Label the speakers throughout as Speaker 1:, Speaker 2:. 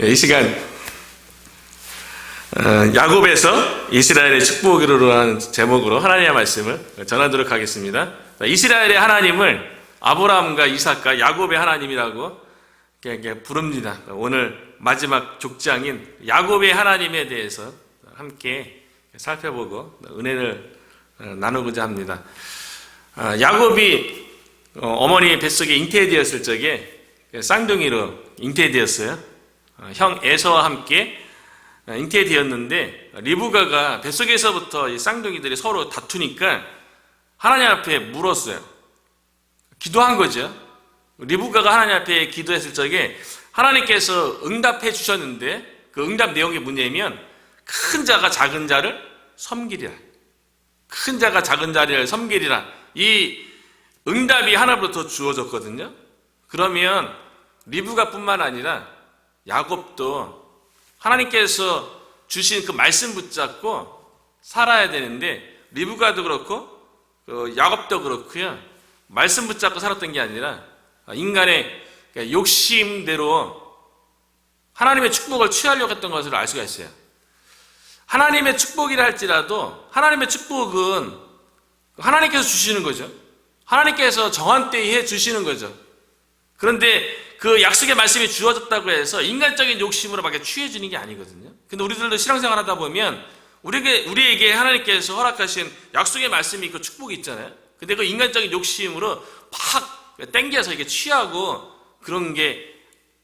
Speaker 1: 이 시간 야곱에서 이스라엘의 축복으로 하는 제목으로 하나님의 말씀을 전하도록 하겠습니다. 이스라엘의 하나님을 아브라함과 이삭과 야곱의 하나님이라고 이렇게 부릅니다. 오늘 마지막 족장인 야곱의 하나님에 대해서 함께 살펴보고 은혜를 나누고자 합니다. 야곱이 어머니 뱃속에 잉태되었을 적에 쌍둥이로 잉태되었어요. 형 에서와 함께 잉태되었는데 리브가가 뱃속에서부터 이 쌍둥이들이 서로 다투니까 하나님 앞에 물었어요. 기도한 거죠. 리브가가 하나님 앞에 기도했을 적에 하나님께서 응답해 주셨는데 그 응답 내용이 뭐냐면 큰 자가 작은 자를 섬기리라. 큰 자가 작은 자를 섬기리라. 이 응답이 하나로부터 주어졌거든요. 그러면 리브가뿐만 아니라 야곱도 하나님께서 주신 그 말씀 붙잡고 살아야 되는데 리브가도 그렇고 야곱도 그렇고요. 말씀 붙잡고 살았던 게 아니라 인간의 욕심대로 하나님의 축복을 취하려고 했던 것을 알 수가 있어요. 하나님의 축복이라 할지라도 하나님의 축복은 하나님께서 주시는 거죠. 하나님께서 정한 때에 해 주시는 거죠. 그런데 그 약속의 말씀이 주어졌다고 해서 인간적인 욕심으로 막 취해지는 게 아니거든요. 근데 우리들도 신앙생활 하다 보면 우리에게 하나님께서 허락하신 약속의 말씀이 있고 축복이 있잖아요. 근데 그 인간적인 욕심으로 팍 땡겨서 이게 취하고 그런 게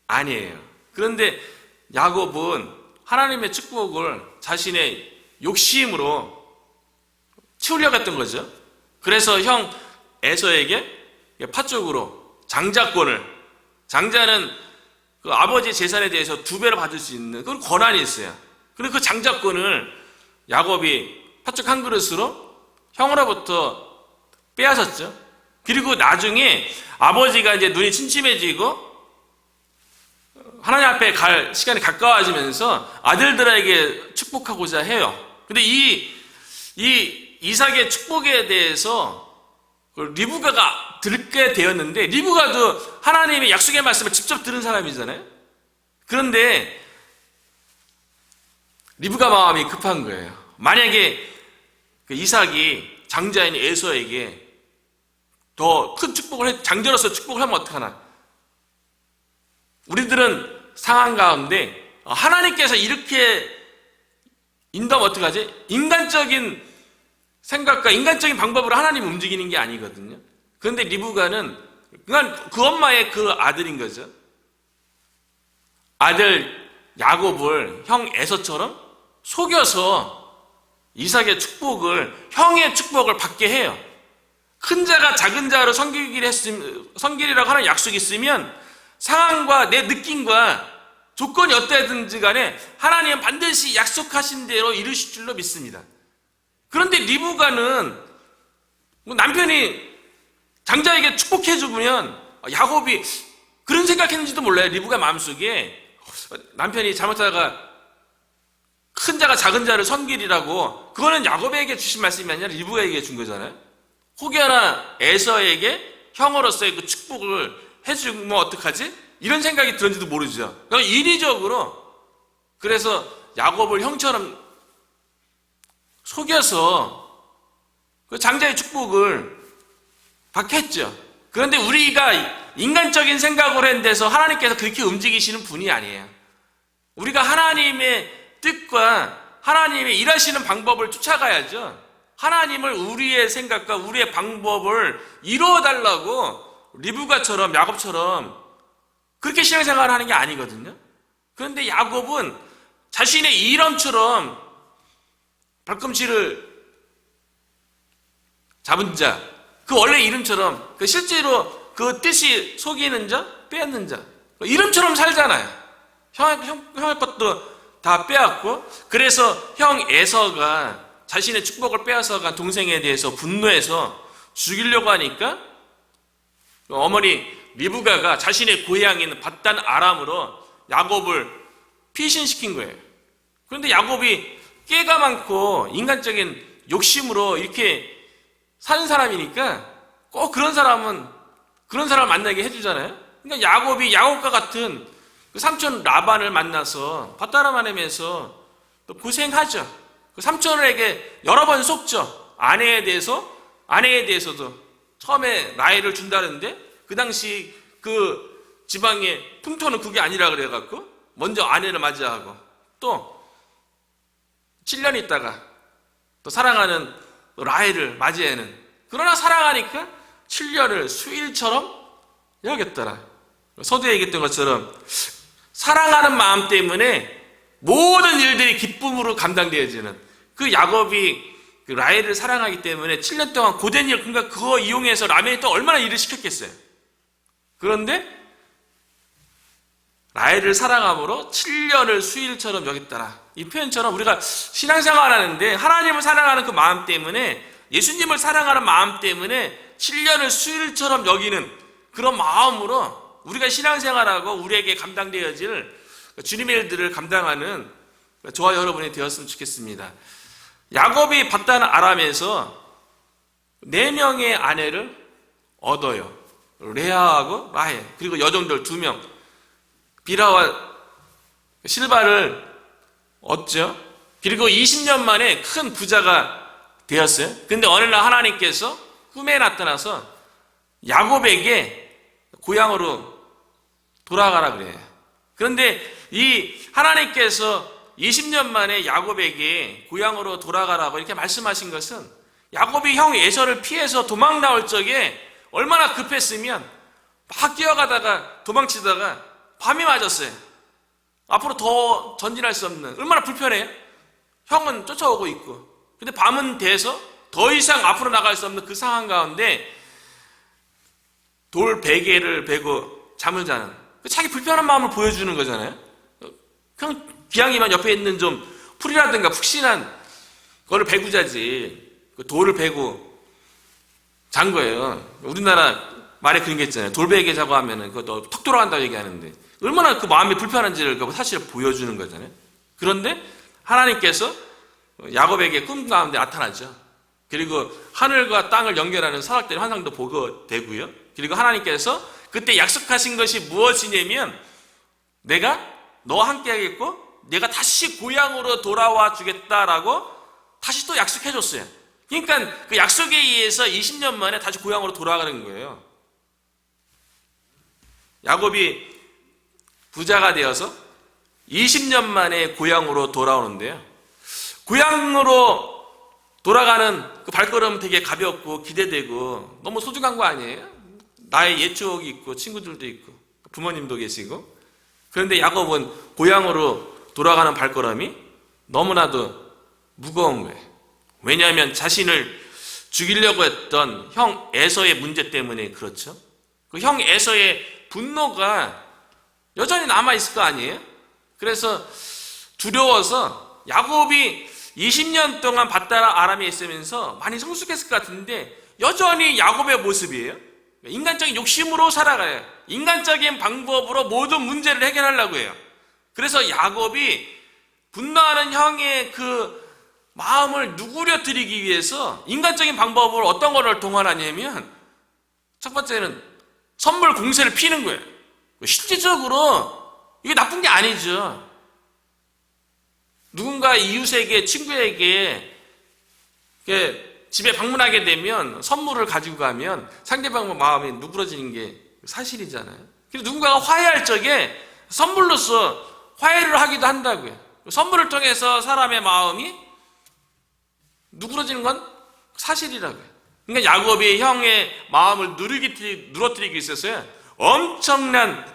Speaker 1: 아니에요. 그런데 야곱은 하나님의 축복을 자신의 욕심으로 채우려고 했던 거죠. 그래서 형 에서에게 파쪽으로 장자는 그 아버지 재산에 대해서 2배로 받을 수 있는 그런 권한이 있어요. 그리고 그 장자권을 야곱이 파쪽 한 그릇으로 형으로부터 빼앗았죠. 그리고 나중에 아버지가 이제 눈이 침침해지고 하나님 앞에 갈 시간이 가까워지면서 아들들에게 축복하고자 해요. 근데 이 이삭의 축복에 대해서 리브가가 듣게 되었는데 리브가도 하나님의 약속의 말씀을 직접 들은 사람이잖아요. 그런데 리브가 마음이 급한 거예요. 만약에 그 이삭이 장자인 에서에게 더 큰 축복을 장자로서 축복을 하면 어떡하나. 우리들은 상황 가운데 하나님께서 이렇게 인도하면 어떡하지? 인간적인 생각과 인간적인 방법으로 하나님 움직이는 게 아니거든요. 그런데 리브가는 그냥 그 엄마의 그 아들인 거죠. 아들 야곱을 형 에서처럼 속여서 이삭의 축복을, 형의 축복을 받게 해요. 큰 자가 작은 자로 섬기리라고 하는 약속이 있으면 상황과 내 느낌과 조건이 어떠하든지 간에 하나님은 반드시 약속하신 대로 이루실 줄로 믿습니다. 그런데 리브가는 남편이 장자에게 축복해주면 야곱이 그런 생각했는지도 몰라요. 리브가 마음속에 남편이 잘못하다가 큰 자가 작은 자를 섬기리라고 그거는 야곱에게 주신 말씀이 아니라 리브가에게 준 거잖아요. 혹여나 에서에게 형으로서의 그 축복을 해주면 어떡하지? 이런 생각이 들었는지도 모르죠. 그러니까 인위적으로 그래서 야곱을 형처럼 속여서 그 장자의 축복을 받게 했죠. 그런데 우리가 인간적인 생각으로 한 데서 하나님께서 그렇게 움직이시는 분이 아니에요. 우리가 하나님의 뜻과 하나님의 일하시는 방법을 쫓아가야죠. 하나님을 우리의 생각과 우리의 방법을 이루어달라고 리브가처럼 야곱처럼 그렇게 신앙생활을 하는 게 아니거든요. 그런데 야곱은 자신의 이름처럼 발꿈치를 잡은 자, 그 원래 이름처럼 그 실제로 그 뜻이 속이는 자, 빼앗는 자 이름처럼 살잖아요. 형의 것도 다 빼앗고 그래서 형 에서가 자신의 축복을 빼앗아간 동생에 대해서 분노해서 죽이려고 하니까 어머니 리브가가 자신의 고향인 밧단 아람으로 야곱을 피신시킨 거예요. 그런데 야곱이 깨가 많고 인간적인 욕심으로 이렇게 사는 사람이니까 꼭 그런 사람을 만나게 해주잖아요. 그러니까 야곱이 야곱과 같은 그 삼촌 라반을 만나서 밧다람아람에서 또 고생하죠. 그 삼촌에게 여러 번 속죠. 아내에 대해서도 처음에 라헬을 준다는데 그 당시 그 지방의 풍토는 그게 아니라 그래갖고 먼저 아내를 맞이하고 또 7년 있다가 또 사랑하는 라헬을 맞이하는, 그러나 사랑하니까 7년을 수일처럼 여겼더라. 서두에 얘기했던 것처럼 사랑하는 마음 때문에 모든 일들이 기쁨으로 감당되어지는, 그 야곱이 그 라헬을 사랑하기 때문에 7년 동안 고된 일, 그러니까 그거 이용해서 라헬이 또 얼마나 일을 시켰겠어요. 그런데 라헬을 사랑함으로 7년을 수일처럼 여겼더라. 이 표현처럼 우리가 신앙생활 하는데 하나님을 사랑하는 그 마음 때문에, 예수님을 사랑하는 마음 때문에 7년을 수일처럼 여기는 그런 마음으로 우리가 신앙생활하고 우리에게 감당되어질 주님의 일들을 감당하는 저와 여러분이 되었으면 좋겠습니다. 야곱이 밧단 아람에서 4명의 아내를 얻어요. 레아하고 라헬, 그리고 여종들 2명, 비라와 실바를 얻죠. 그리고 20년 만에 큰 부자가 되었어요. 근데 어느 날 하나님께서 꿈에 나타나서 야곱에게 고향으로 돌아가라 그래요. 그런데 이 하나님께서 20년 만에 야곱에게 고향으로 돌아가라고 이렇게 말씀하신 것은, 야곱이 형 에서를 피해서 도망 나올 적에 얼마나 급했으면 막 뛰어가다가 도망치다가 밤이 맞았어요. 앞으로 더 전진할 수 없는, 얼마나 불편해요. 형은 쫓아오고 있고, 근데 밤은 돼서 더 이상 앞으로 나갈 수 없는 그 상황 가운데 돌 베개를 베고 잠을 자는, 자기 불편한 마음을 보여주는 거잖아요. 그냥 기왕이면 옆에 있는 좀 풀이라든가 푹신한 거를 베고 자지, 그 돌을 베고 잔 거예요. 우리나라 말에 그런 게 있잖아요. 돌베개 자고 하면은 그거 턱 돌아간다고 얘기하는데, 얼마나 그 마음이 불편한지를 그 사실을 보여주는 거잖아요. 그런데 하나님께서 야곱에게 꿈 가운데 나타나죠. 그리고 하늘과 땅을 연결하는 사각된 환상도 보게 되고요. 그리고 하나님께서 그때 약속하신 것이 무엇이냐면, 내가 너와 함께 하겠고 내가 다시 고향으로 돌아와 주겠다라고 다시 또 약속해 줬어요. 그러니까 그 약속에 의해서 20년 만에 다시 고향으로 돌아가는 거예요. 야곱이 부자가 되어서 20년 만에 고향으로 돌아오는데요. 고향으로 돌아가는 그 발걸음 되게 가볍고 기대되고 너무 소중한 거 아니에요? 나의 옛 추억이 있고 친구들도 있고 부모님도 계시고. 그런데 야곱은 고향으로 돌아가는 발걸음이 너무나도 무거운 거예요. 왜냐하면 자신을 죽이려고 했던 형 에서의 문제 때문에 그렇죠. 그 형 에서의 분노가 여전히 남아있을 거 아니에요? 그래서 두려워서 야곱이 20년 동안 밧다라 아람에 있으면서 많이 성숙했을 것 같은데 여전히 야곱의 모습이에요. 인간적인 욕심으로 살아가요. 인간적인 방법으로 모든 문제를 해결하려고 해요. 그래서 야곱이 분노하는 형의 그 마음을 누그러뜨리기 위해서 인간적인 방법으로 어떤 거를 동원하냐면, 첫 번째는 선물 공세를 피는 거예요. 실질적으로 이게 나쁜 게 아니죠. 누군가 이웃에게, 친구에게 집에 방문하게 되면 선물을 가지고 가면 상대방 마음이 누그러지는 게 사실이잖아요. 그래서 누군가가 화해할 적에 선물로서 화해를 하기도 한다고요. 선물을 통해서 사람의 마음이 누그러지는 건 사실이라고요. 그러니까 야곱이 형의 마음을 누러뜨리기 위해서 엄청난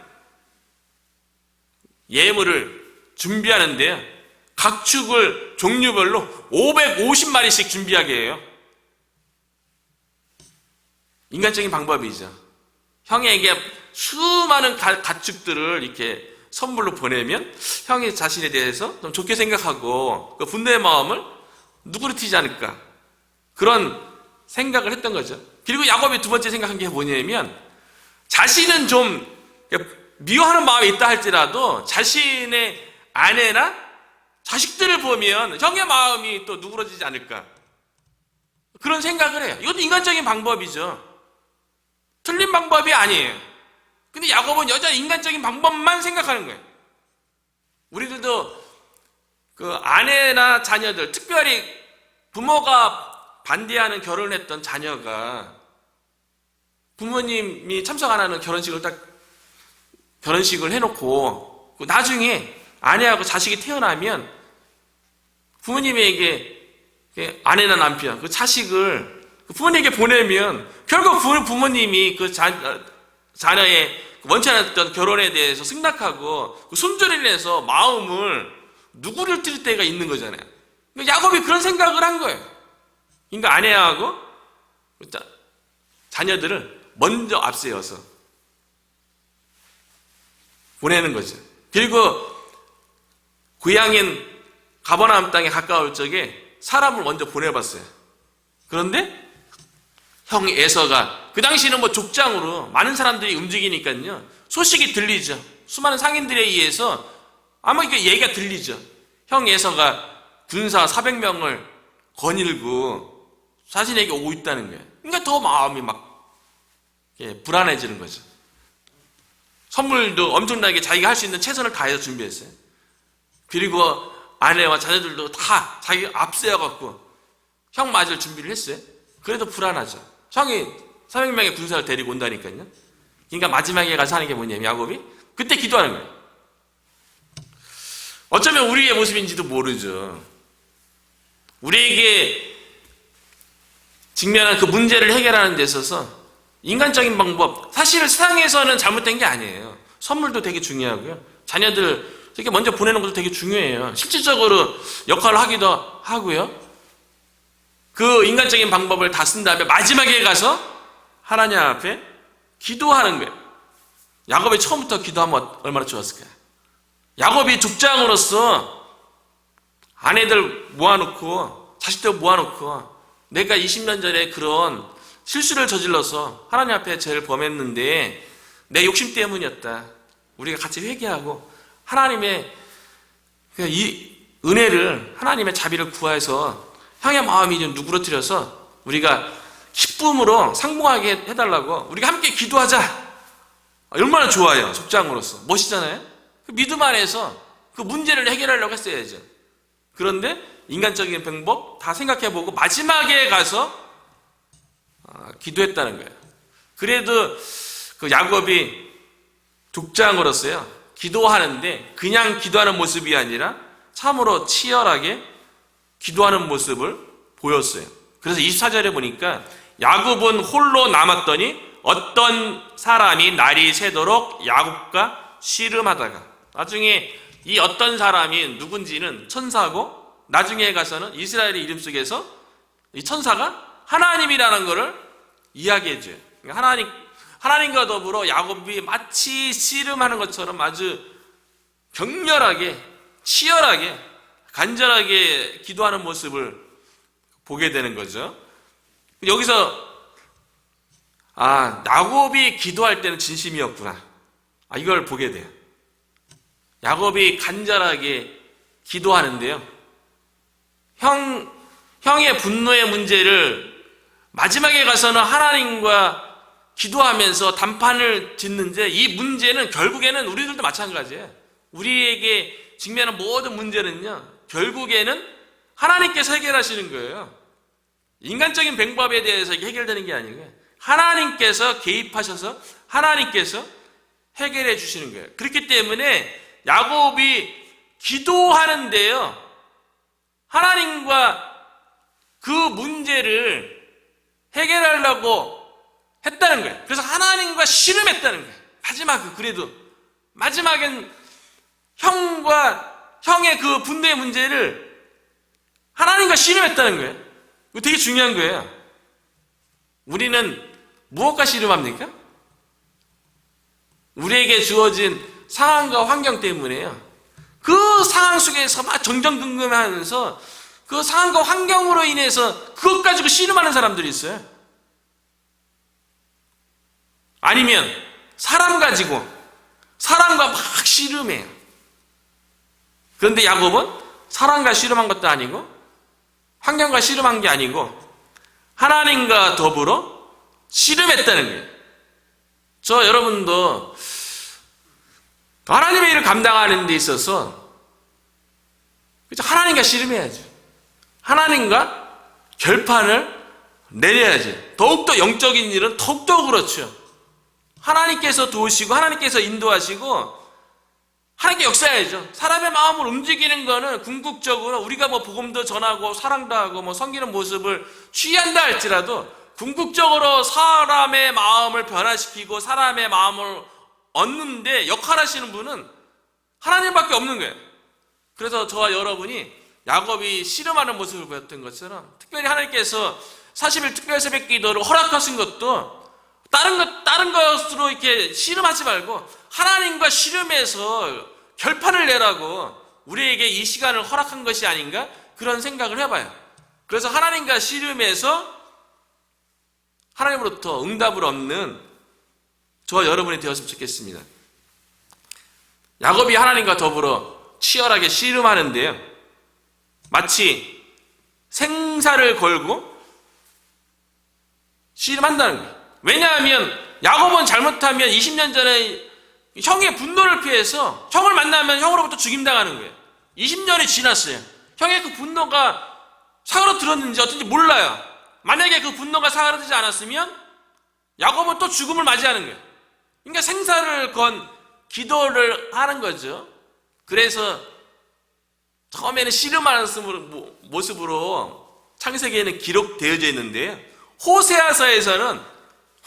Speaker 1: 예물을 준비하는데요. 각 축을 종류별로 550마리씩 준비하게 해요. 인간적인 방법이죠. 형에게 수많은 가축들을 이렇게 선물로 보내면 형이 자신에 대해서 좀 좋게 생각하고 그 분노의 마음을 누그러뜨리지 않을까, 그런 생각을 했던 거죠. 그리고 야곱이 두 번째 생각한 게 뭐냐면, 자신은 좀 미워하는 마음이 있다 할지라도 자신의 아내나 자식들을 보면 형의 마음이 또 누그러지지 않을까, 그런 생각을 해요. 이것도 인간적인 방법이죠. 틀린 방법이 아니에요. 근데 야곱은 여전히 인간적인 방법만 생각하는 거예요. 우리들도 그 아내나 자녀들, 특별히 부모가 반대하는 결혼을 했던 자녀가 부모님이 참석 안 하는 결혼식을 해놓고 나중에 아내하고 자식이 태어나면 부모님에게 아내나 남편, 그 자식을 부모님에게 보내면 결국 부모님이 그 자녀의 원치 않았던 결혼에 대해서 승낙하고 그 손절을 해서 마음을 누구를 들을 때가 있는 거잖아요. 그러니까 야곱이 그런 생각을 한 거예요. 그러니까 아내하고 자녀들을 먼저 앞세워서 보내는 거죠. 그리고 고향인 가버나움 땅에 가까울 적에 사람을 먼저 보내봤어요. 그런데 형 에서가 그 당시는 뭐 족장으로 많은 사람들이 움직이니까요, 소식이 들리죠. 수많은 상인들에 의해서 아마 이게 얘기가 들리죠. 형 에서가 군사 400명을 거닐고 자신에게 오고 있다는 거예요. 그러니까 더 마음이 막 불안해지는 거죠. 선물도 엄청나게 자기가 할 수 있는 최선을 다해서 준비했어요. 그리고 아내와 자녀들도 다 자기가 앞세워갖고 형 맞을 준비를 했어요. 그래도 불안하죠. 형이 400명의 군사를 데리고 온다니까요. 그러니까 마지막에 가서 하는 게 뭐냐면 야곱이 그때 기도하는 거예요. 어쩌면 우리의 모습인지도 모르죠. 우리에게 직면한 그 문제를 해결하는 데 있어서 인간적인 방법, 사실 세상에서는 잘못된 게 아니에요. 선물도 되게 중요하고요. 자녀들 이렇게 먼저 보내는 것도 되게 중요해요. 실질적으로 역할을 하기도 하고요. 그 인간적인 방법을 다 쓴 다음에 마지막에 가서 하나님 앞에 기도하는 거예요. 야곱이 처음부터 기도하면 얼마나 좋았을까요? 야곱이 족장으로서 아내들 모아놓고 자식들 모아놓고 내가 20년 전에 그런 실수를 저질러서 하나님 앞에 죄를 범했는데 내 욕심 때문이었다. 우리가 같이 회개하고 하나님의 이 은혜를, 하나님의 자비를 구해서 형의 마음이 좀 누그러뜨려서 우리가 기쁨으로 상봉하게 해달라고 우리가 함께 기도하자. 얼마나 좋아요. 족장으로서 멋있잖아요. 그 믿음 안에서 그 문제를 해결하려고 했어야죠. 그런데 인간적인 방법 다 생각해보고 마지막에 가서 기도했다는 거예요. 그래도 그 야곱이 족장으로서요, 기도하는데 그냥 기도하는 모습이 아니라 참으로 치열하게 기도하는 모습을 보였어요. 그래서 24절에 보니까 야곱은 홀로 남았더니 어떤 사람이 날이 새도록 야곱과 씨름하다가, 나중에 이 어떤 사람이 누군지는 천사고 나중에 가서는 이스라엘의 이름 속에서 이 천사가 하나님이라는 것을 이야기해줘요. 그러니까 하나님과 더불어 야곱이 마치 씨름하는 것처럼 아주 격렬하게, 치열하게, 간절하게 기도하는 모습을 보게 되는 거죠. 여기서 야곱이 기도할 때는 진심이었구나. 이걸 보게 돼요. 야곱이 간절하게 기도하는데요. 형의 분노의 문제를 마지막에 가서는 하나님과 기도하면서 단판을 짓는데, 이 문제는 결국에는 우리들도 마찬가지예요. 우리에게 직면한 모든 문제는요, 결국에는 하나님께서 해결하시는 거예요. 인간적인 방법에 대해서 이게 해결되는 게 아니고요. 하나님께서 개입하셔서 하나님께서 해결해 주시는 거예요. 그렇기 때문에 야곱이 기도하는데요, 하나님과 그 문제를 해결하려고 했다는 거예요. 그래서 하나님과 씨름했다는 거예요. 그래도 마지막엔 형의 그 분노의 문제를 하나님과 씨름했다는 거예요. 이거 되게 중요한 거예요. 우리는 무엇과 씨름합니까? 우리에게 주어진 상황과 환경 때문에요. 그 상황 속에서 막 정정긍긍하면서 그 상황과 환경으로 인해서 그것 가지고 씨름하는 사람들이 있어요. 아니면 사람과 막 씨름해요. 그런데 야곱은 사람과 씨름한 것도 아니고 환경과 씨름한 게 아니고 하나님과 더불어 씨름했다는 거예요. 여러분도 하나님의 일을 감당하는 데 있어서 하나님과 씨름해야죠. 하나님과 결판을 내려야지. 더욱더 영적인 일은 더욱더 그렇죠. 하나님께서 도우시고 하나님께서 인도하시고 하나님께 역사해야죠. 사람의 마음을 움직이는 거는 궁극적으로 우리가 복음도 전하고 사랑도 하고 섬기는 모습을 취한다 할지라도 궁극적으로 사람의 마음을 변화시키고 사람의 마음을 얻는데 역할하시는 분은 하나님밖에 없는 거예요. 그래서 저와 여러분이 야곱이 씨름하는 모습을 보였던 것처럼 특별히 하나님께서 40일 특별 새벽 기도를 허락하신 것도 다른 것으로 이렇게 씨름하지 말고 하나님과 씨름해서 결판을 내라고 우리에게 이 시간을 허락한 것이 아닌가 그런 생각을 해봐요. 그래서 하나님과 씨름해서 하나님으로부터 응답을 얻는 저와 여러분이 되었으면 좋겠습니다. 야곱이 하나님과 더불어 치열하게 씨름하는데요, 마치 생사를 걸고 씨름한다는 거예요. 왜냐하면 야곱은 잘못하면 20년 전에 형의 분노를 피해서 형을 만나면 형으로부터 죽임당하는 거예요. 20년이 지났어요. 형의 그 분노가 사그러들었는지 어떤지 몰라요. 만약에 그 분노가 사그러들지 않았으면 야곱은 또 죽음을 맞이하는 거예요. 그러니까 생사를 건 기도를 하는 거죠. 그래서 처음에는 씨름하는 모습으로 창세기에는 기록되어져 있는데요, 호세아서에서는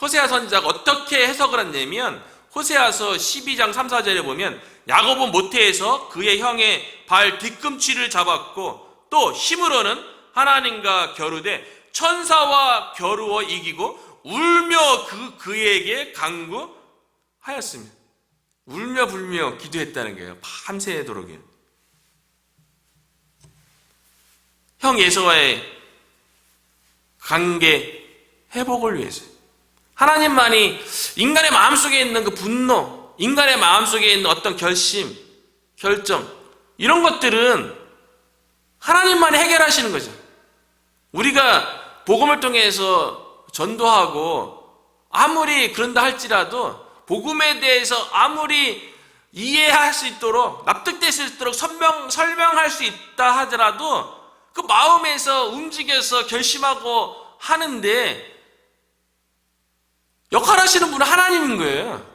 Speaker 1: 호세아 선지자가 어떻게 해석을 했냐면 호세아서 12장 3, 4절에 보면 야곱은 모태에서 그의 형의 발 뒤꿈치를 잡았고 또 힘으로는 하나님과 겨루되 천사와 겨루어 이기고 울며 그에게 간구하였습니다. 울며 불며 기도했다는 거예요. 밤새도록이요. 형 에서와의 관계 회복을 위해서 하나님만이 인간의 마음속에 있는 그 분노, 인간의 마음속에 있는 어떤 결심, 결정, 이런 것들은 하나님만이 해결하시는 거죠. 우리가 복음을 통해서 전도하고 아무리 그런다 할지라도 복음에 대해서 아무리 이해할 수 있도록 납득될 수 있도록 설명할 수 있다 하더라도 그 마음에서 움직여서 결심하고 하는데 역할하시는 분은 하나님인 거예요.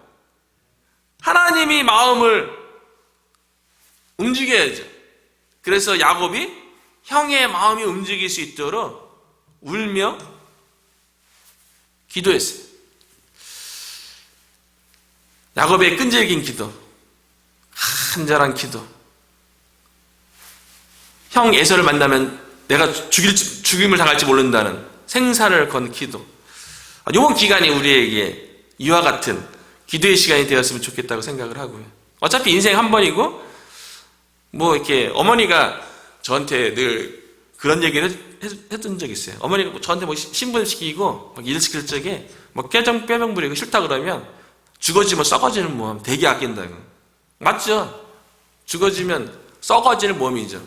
Speaker 1: 하나님이 마음을 움직여야죠. 그래서 야곱이 형의 마음이 움직일 수 있도록 울며 기도했어요. 야곱의 끈질긴 기도, 간절한 기도. 형 에서를 만나면 내가 죽임을 당할지 모른다는 생사를 건 기도. 이번 기간이 우리에게 이와 같은 기도의 시간이 되었으면 좋겠다고 생각을 하고요. 어차피 인생 한 번이고 이렇게 어머니가 저한테 늘 그런 얘기를 했던 적이 있어요. 어머니가 저한테 신분시키고 일 시킬 적에 꾀병 부리고 싫다 그러면 죽어지면 썩어지는 몸 되게 아낀다고. 맞죠? 죽어지면 썩어지는 몸이죠.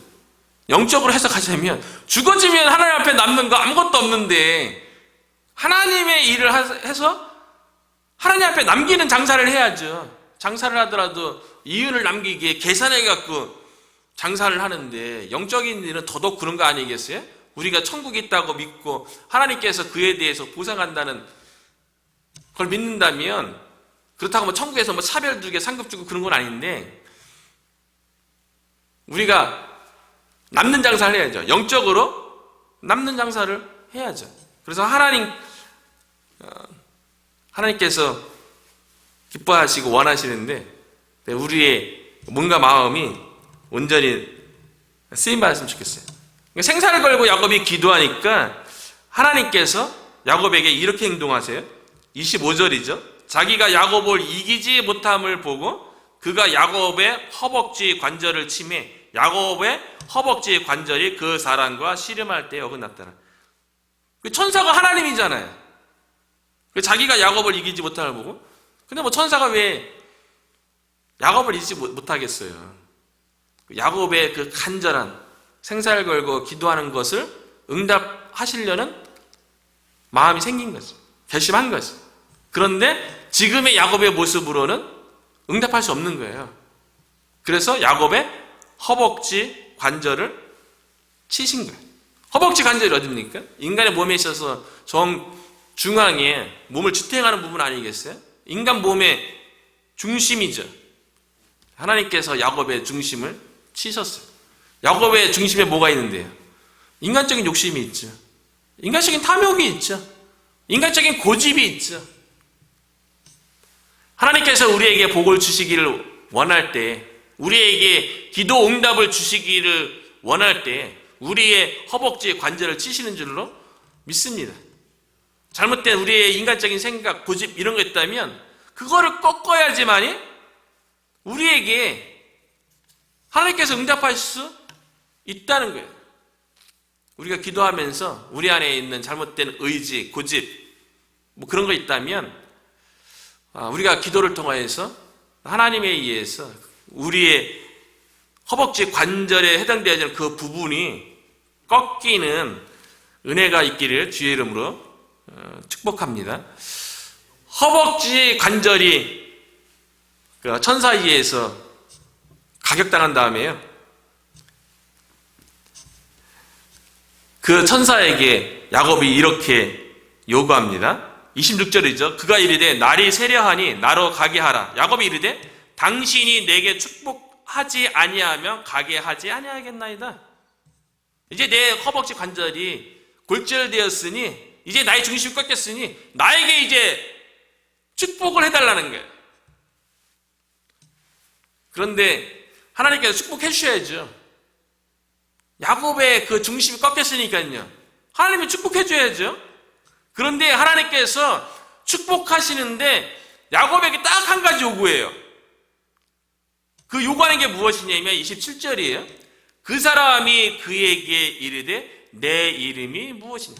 Speaker 1: 영적으로 해석하자면 죽어지면 하나님 앞에 남는 거 아무것도 없는데 하나님의 일을 해서 하나님 앞에 남기는 장사를 해야죠. 장사를 하더라도 이윤을 남기기에 계산해갖고 장사를 하는데 영적인 일은 더더욱 그런 거 아니겠어요? 우리가 천국이 있다고 믿고 하나님께서 그에 대해서 보상한다는 걸 믿는다면, 그렇다고 천국에서 차별 두게 상급 주고 그런 건 아닌데 우리가 남는 장사를 해야죠. 영적으로 남는 장사를 해야죠. 그래서 하나님께서 기뻐하시고 원하시는데 우리의 뭔가 마음이 온전히 쓰임받았으면 좋겠어요. 생사를 걸고 야곱이 기도하니까 하나님께서 야곱에게 이렇게 행동하세요. 25절이죠. 자기가 야곱을 이기지 못함을 보고 그가 야곱의 허벅지 관절을 치매 야곱의 허벅지 관절이 그 사람과 씨름할 때에 어긋났더라. 천사가 하나님이잖아요. 자기가 야곱을 이기지 못함을 보고, 근데 천사가 왜 야곱을 이기지 못하겠어요? 야곱의 그 간절한 생사를 걸고 기도하는 것을 응답하시려는 마음이 생긴 거죠. 결심한 거죠. 그런데 지금의 야곱의 모습으로는 응답할 수 없는 거예요. 그래서 야곱의 허벅지 관절을 치신 거예요. 허벅지 관절이 어딥니까? 인간의 몸에 있어서 중앙에 몸을 지탱하는 부분 아니겠어요? 인간 몸의 중심이죠. 하나님께서 야곱의 중심을 치셨어요. 야곱의 중심에 뭐가 있는데요? 인간적인 욕심이 있죠. 인간적인 탐욕이 있죠. 인간적인 고집이 있죠. 하나님께서 우리에게 복을 주시기를 원할 때, 우리에게 기도 응답을 주시기를 원할 때 우리의 허벅지의 관절을 치시는 줄로 믿습니다. 잘못된 우리의 인간적인 생각, 고집 이런 거 있다면 그거를 꺾어야지만이 우리에게 하나님께서 응답하실 수 있다는 거예요. 우리가 기도하면서 우리 안에 있는 잘못된 의지, 고집 뭐 그런 거 있다면 우리가 기도를 통하여서 하나님에 의해서 우리의 허벅지 관절에 해당되어지는 그 부분이 꺾이는 은혜가 있기를 주의 이름으로 축복합니다. 허벅지 관절이 천사에 의해서 가격당한 다음에요, 그 천사에게 야곱이 이렇게 요구합니다. 26절이죠. 그가 이르되 날이 세려하니 나로 가게 하라. 야곱이 이르되 당신이 내게 축복하지 아니하면 가게 하지 아니하겠나이다. 이제 내 허벅지 관절이 골절되었으니, 이제 나의 중심이 꺾였으니 나에게 이제 축복을 해달라는 거예요. 그런데 하나님께서 축복해 주셔야죠. 야곱의 그 중심이 꺾였으니까요, 하나님이 축복해 줘야죠. 그런데 하나님께서 축복하시는데 야곱에게 딱 한 가지 요구해요. 그 요구하는 게 무엇이냐면 27절이에요. 그 사람이 그에게 이르되 내 이름이 무엇이냐.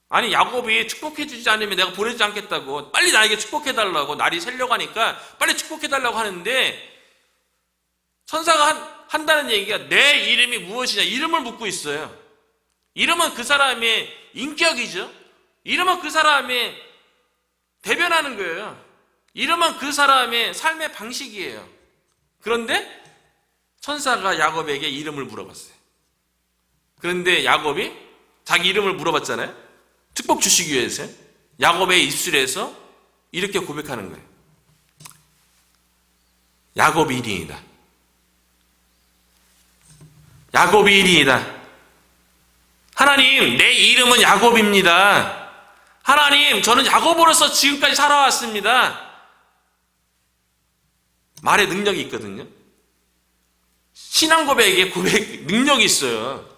Speaker 1: 아니, 야곱이 축복해 주지 않으면 내가 보내주지 않겠다고, 빨리 나에게 축복해 달라고, 날이 새려고 하니까 빨리 축복해 달라고 하는데 천사가 한다는 얘기가 내 이름이 무엇이냐, 이름을 묻고 있어요. 이름은 그 사람의 인격이죠. 이름은 그 사람의 대변하는 거예요. 이름은 그 사람의 삶의 방식이에요. 그런데 천사가 야곱에게 이름을 물어봤어요. 그런데 야곱이 자기 이름을 물어봤잖아요. 축복 주시기 위해서 야곱의 입술에서 이렇게 고백하는 거예요. 야곱이니이다. 야곱이니이다. 하나님, 내 이름은 야곱입니다. 하나님, 저는 야곱으로서 지금까지 살아왔습니다. 말에 능력이 있거든요. 신앙 고백에 고백 능력이 있어요.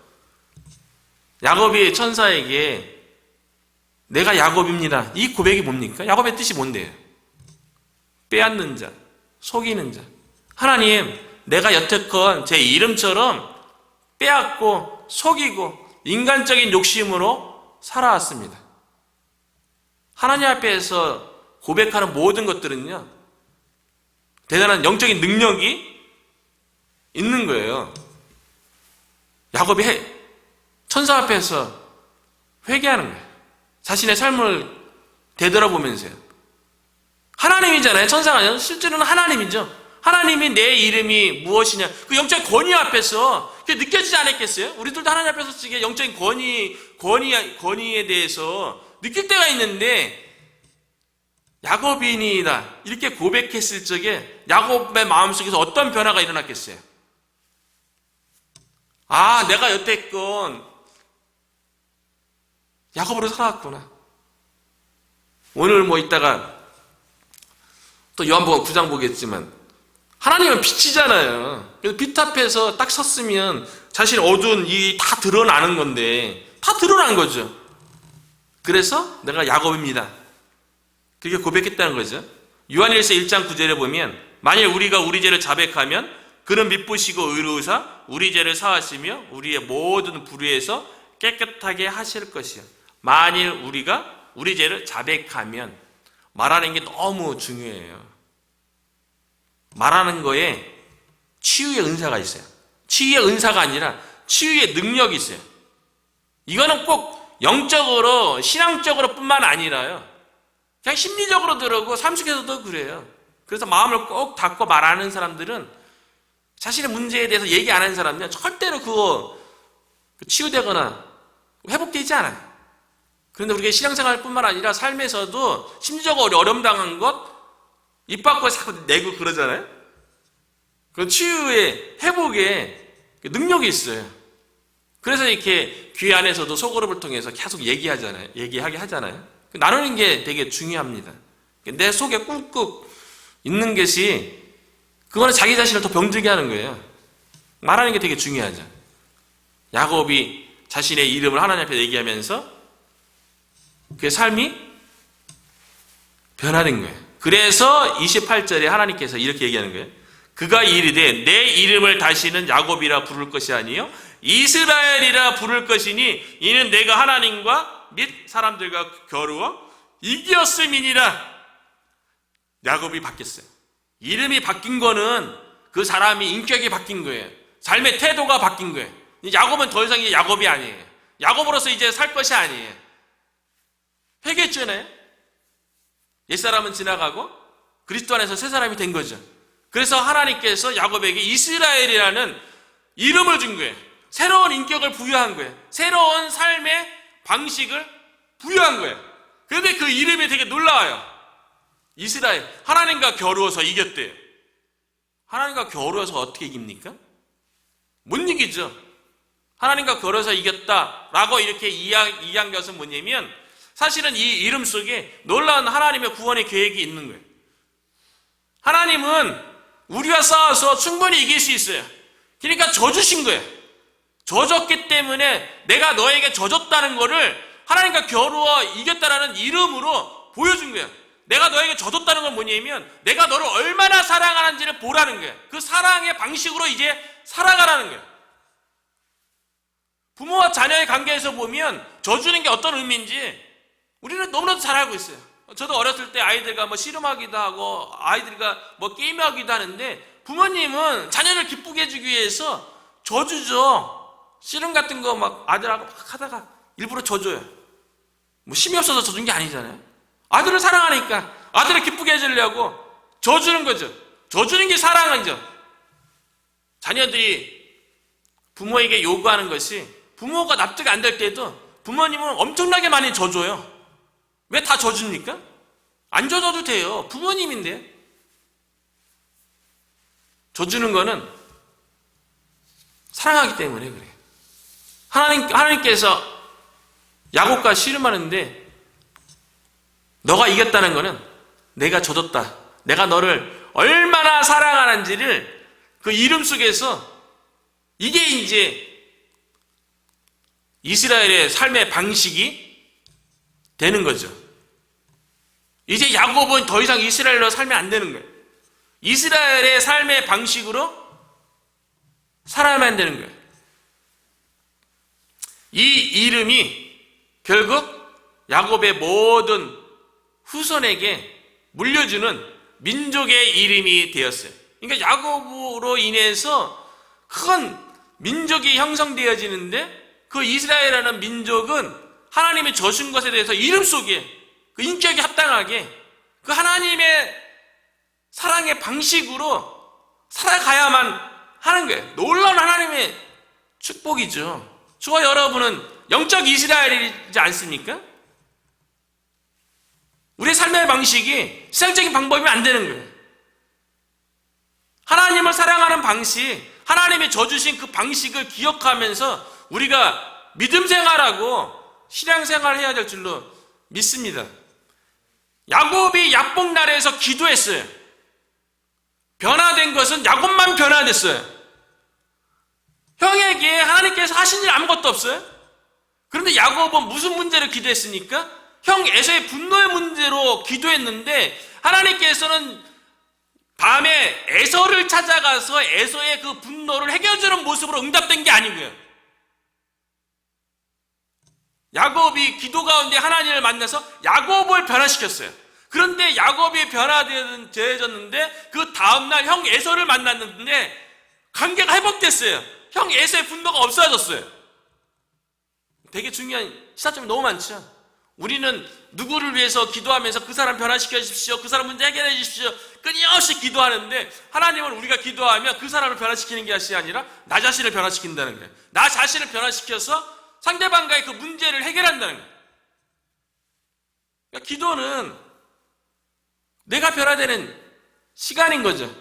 Speaker 1: 야곱이 천사에게 내가 야곱입니다, 이 고백이 뭡니까? 야곱의 뜻이 뭔데요? 빼앗는 자, 속이는 자. 하나님, 내가 여태껏 제 이름처럼 빼앗고 속이고 인간적인 욕심으로 살아왔습니다. 하나님 앞에서 고백하는 모든 것들은요, 대단한 영적인 능력이 있는 거예요. 야곱이 천사 앞에서 회개하는 거예요. 자신의 삶을 되돌아보면서요. 하나님이잖아요. 천사가 아니라 실제로는 하나님이죠. 하나님이 내 이름이 무엇이냐, 그 영적인 권위 앞에서 그게 느껴지지 않았겠어요? 우리들도 하나님 앞에서 이게 영적인 권위에 대해서 느낄 때가 있는데, 야곱이니이다 이렇게 고백했을 적에 야곱의 마음속에서 어떤 변화가 일어났겠어요? 아, 내가 여태껏 야곱으로 살아왔구나. 오늘 이따가 또 요한복음 9장 보겠지만 하나님은 빛이잖아요. 그래서 빛 앞에서 딱 섰으면 자신의 어두운 이 다 드러나는 건데, 다 드러난 거죠. 그래서 내가 야곱입니다, 그렇게 고백했다는 거죠. 요한일서 1장 9절에 보면 만일 우리가 우리 죄를 자백하면 그는 미쁘시고 의로우사 우리 죄를 사하시며 우리의 모든 불의에서 깨끗하게 하실 것이요. 만일 우리가 우리 죄를 자백하면, 말하는 게 너무 중요해요. 말하는 거에 치유의 은사가 있어요. 치유의 은사가 아니라 치유의 능력이 있어요. 이거는 꼭 영적으로 신앙적으로 뿐만 아니라요, 그냥 심리적으로 들어오고 삶 속에서도 그래요. 그래서 마음을 꼭 닫고 말하는 사람들은 자신의 문제에 대해서 얘기 안 하는 사람은 절대로 그거 치유되거나 회복되지 않아요. 그런데 우리가 신앙생활뿐만 아니라 삶에서도 심리적으로 어려움 당한 것 입 밖으로 자꾸 내고 그러잖아요. 그 치유의 회복의 능력이 있어요. 그래서 이렇게 교회 안에서도 소그룹을 통해서 계속 얘기하게 하잖아요. 나누는 게 되게 중요합니다. 내 속에 꾹꾹 있는 것이 그거는 자기 자신을 더 병들게 하는 거예요. 말하는 게 되게 중요하죠. 야곱이 자신의 이름을 하나님 앞에 얘기하면서 그의 삶이 변화된 거예요. 그래서 28절에 하나님께서 이렇게 얘기하는 거예요. 그가 이르되 내 이름을 다시는 야곱이라 부를 것이 아니요 이스라엘이라 부를 것이니 이는 내가 하나님과 및 사람들과 겨루어 이겼음이니라. 야곱이 바뀌었어요. 이름이 바뀐 거는 그 사람이 인격이 바뀐 거예요. 삶의 태도가 바뀐 거예요. 야곱은 더 이상 야곱이 아니에요. 야곱으로서 이제 살 것이 아니에요. 회개했잖아요. 옛사람은 지나가고 그리스도 안에서 새 사람이 된 거죠. 그래서 하나님께서 야곱에게 이스라엘이라는 이름을 준 거예요. 새로운 인격을 부여한 거예요. 새로운 삶의 방식을 부여한 거예요. 그런데 그 이름이 되게 놀라워요. 이스라엘, 하나님과 겨루어서 이겼대요. 하나님과 겨루어서 어떻게 이깁니까? 못 이기죠. 하나님과 겨루어서 이겼다라고 이렇게 이해한 것은 뭐냐면 사실은 이 이름 속에 놀라운 하나님의 구원의 계획이 있는 거예요. 하나님은 우리와 싸워서 충분히 이길 수 있어요. 그러니까 져주신 거예요. 져줬기 때문에 내가 너에게 져줬다는 거를 하나님과 겨루어 이겼다라는 이름으로 보여준 거예요. 내가 너에게 져줬다는 건 뭐냐면 내가 너를 얼마나 사랑하는지를 보라는 거예요. 그 사랑의 방식으로 이제 살아가라는 거예요. 부모와 자녀의 관계에서 보면 져주는 게 어떤 의미인지 우리는 너무나도 잘 알고 있어요. 저도 어렸을 때 아이들과 씨름하기도 하고 아이들과 게임하기도 하는데 부모님은 자녀를 기쁘게 해주기 위해서 져주죠. 씨름 같은 거 아들하고 하다가 일부러 져줘요. 힘이 없어서 져준 게 아니잖아요. 아들을 사랑하니까 아들을 기쁘게 해주려고 져주는 거죠. 져주는 게 사랑이죠. 자녀들이 부모에게 요구하는 것이 부모가 납득이 안 될 때도 부모님은 엄청나게 많이 져줘요. 왜 다 져줍니까? 안 져줘도 돼요. 부모님인데. 져주는 거는 사랑하기 때문에 그래요. 하나님께서 야곱과 씨름하는데 너가 이겼다는 거는 내가 져줬다. 내가 너를 얼마나 사랑하는지를 그 이름 속에서 이게 이제 이스라엘의 삶의 방식이 되는 거죠. 이제 야곱은 더 이상 이스라엘로 살면 안 되는 거예요. 이스라엘의 삶의 방식으로 살아야만 되는 거예요. 이 이름이 결국 야곱의 모든 후손에게 물려주는 민족의 이름이 되었어요. 그러니까 야곱으로 인해서 큰 민족이 형성되어지는데 그 이스라엘이라는 민족은 하나님이 저신 것에 대해서 이름 속에 그 인격이 합당하게 그 하나님의 사랑의 방식으로 살아가야만 하는 거예요. 놀라운 하나님의 축복이죠. 저와 여러분은 영적 이스라엘이지 않습니까? 우리의 삶의 방식이 세상적인 방법이면 안 되는 거예요. 하나님을 사랑하는 방식, 하나님이 져주신 그 방식을 기억하면서 우리가 믿음 생활하고 신앙 생활을 해야 될 줄로 믿습니다. 야곱이 야복나라에서 기도했어요. 변화된 것은 야곱만 변화됐어요. 형에게 하나님께서 하신 일 아무것도 없어요. 그런데 야곱은 무슨 문제로 기도했습니까? 형 에서의 분노의 문제로 기도했는데 하나님께서는 밤에 에서를 찾아가서 에서의 그 분노를 해결해주는 모습으로 응답된 게 아니고요. 야곱이 기도 가운데 하나님을 만나서 야곱을 변화시켰어요. 그런데 야곱이 변화되어졌는데 그 다음날 형 에서를 만났는데 관계가 회복됐어요. 형 에서의 분노가 없어졌어요. 되게 중요한 시사점이 너무 많죠. 우리는 누구를 위해서 기도하면서 그 사람 변화시켜 주십시오, 그 사람 문제 해결해 주십시오, 끊임없이 기도하는데, 하나님은 우리가 기도하면 그 사람을 변화시키는 것이 아니라 나 자신을 변화시킨다는 거예요. 나 자신을 변화시켜서 상대방과의 그 문제를 해결한다는 거예요. 그러니까 기도는 내가 변화되는 시간인 거죠.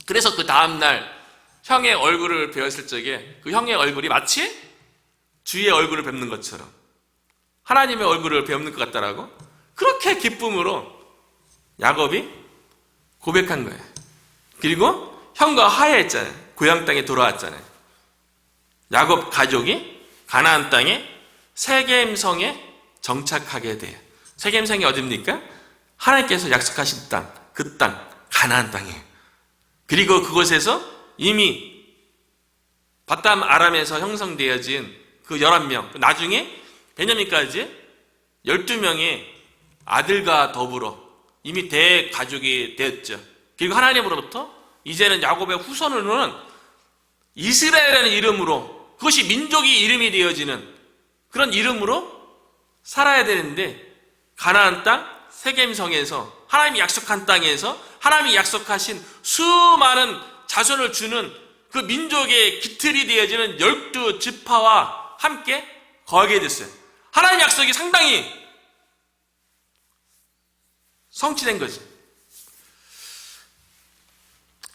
Speaker 1: 그래서 그 다음날 형의 얼굴을 배웠을 적에 그 형의 얼굴이 마치 주의 얼굴을 뵙는 것처럼 하나님의 얼굴을 뵙는 것 같다라고, 그렇게 기쁨으로 야곱이 고백한 거예요. 그리고 형과 화해했잖아요. 고향 땅에 돌아왔잖아요. 야곱 가족이 가나안 땅에 세겜성에 정착하게 돼요. 세겜성이 어디입니까? 하나님께서 약속하신 땅, 그 땅, 가나안 땅이에요. 그리고 그곳에서 이미 바담 아람에서 형성되어진 그 11명, 나중에 베냐민까지 12명의 아들과 더불어 이미 대가족이 되었죠. 그리고 하나님으로부터 이제는 야곱의 후손으로는 이스라엘이라는 이름으로, 그것이 민족이 이름이 되어지는 그런 이름으로 살아야 되는데, 가나안 땅 세겜성에서 하나님이 약속한 땅에서 하나님이 약속하신 수많은 자손을 주는 그 민족의 기틀이 되어지는 12지파와 함께 거하게 됐어요. 하나님 약속이 상당히 성취된 거지.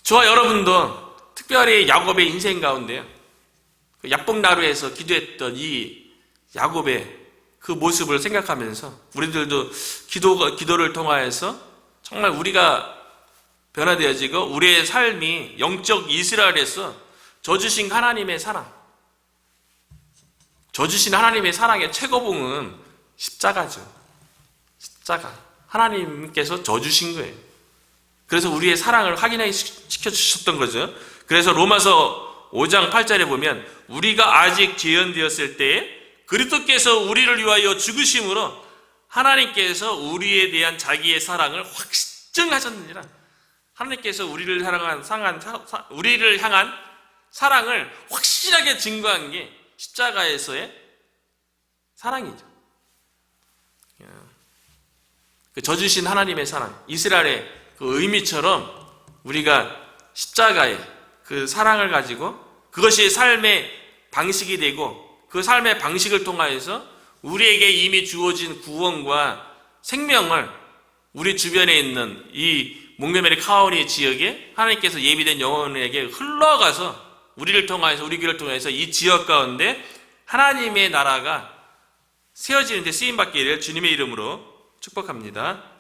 Speaker 1: 저와 여러분도 특별히 야곱의 인생 가운데요, 그 야복나루에서 기도했던 이 야곱의 그 모습을 생각하면서 우리들도 기도를 통하여서 정말 우리가 변화되어지고 우리의 삶이 영적 이스라엘에서 저주신 하나님의 사랑, 저주신 하나님의 사랑의 최고봉은 십자가죠. 십자가. 하나님께서 저주신 거예요. 그래서 우리의 사랑을 확인시켜 주셨던 거죠. 그래서 로마서 5장 8절에 보면 우리가 아직 죄인되었을 때에 그리스도께서 우리를 위하여 죽으심으로 하나님께서 우리에 대한 자기의 사랑을 확증하셨느니라. 하나님께서 우리를 향한 사랑을 확실하게 증거한 게 십자가에서의 사랑이죠. 그 져주신 하나님의 사랑, 이스라엘의 그 의미처럼 우리가 십자가의 그 사랑을 가지고 그것이 삶의 방식이 되고, 그 삶의 방식을 통하여서 우리에게 이미 주어진 구원과 생명을 우리 주변에 있는 이 몽고메리 카운티 지역에 하나님께서 예비된 영혼에게 흘러가서 우리를 통하여서, 우리 교회를 통해서 이 지역 가운데 하나님의 나라가 세워지는 데 쓰임받기를 주님의 이름으로 축복합니다.